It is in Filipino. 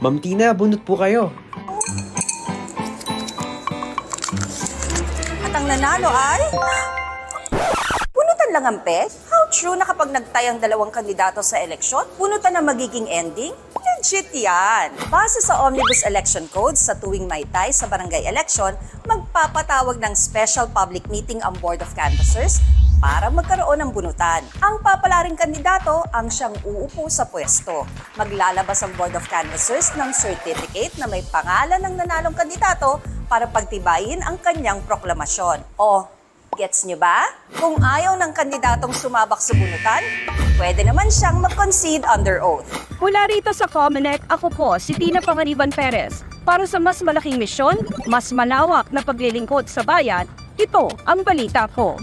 Ma'am Tina, bunot po kayo. At ang nanalo ay... Bunutan lang ang peg? How true na kapag nagtayang dalawang kandidato sa eleksyon, bunutan ang magiging ending? Legit yan! Base sa Omnibus Election Code, sa tuwing may tie sa barangay election, magpapatawag ng special public meeting ang Board of Canvassers para magkaroon ng bunutan. Ang papalaring kandidato ang siyang uupo sa pwesto. Maglalabas ang Board of Canvassers ng certificate na may pangalan ng nanalong kandidato para pagtibayin ang kanyang proklamasyon. O, gets nyo ba? Kung ayaw ng kandidatong sumabak sa bunutan, pwede naman siyang mag-concede under oath. Mula rito sa Comelec, ako po si Tina Panganiban Perez. Para sa mas malaking misyon, mas malawak na paglilingkod sa bayan, ito ang balita ko.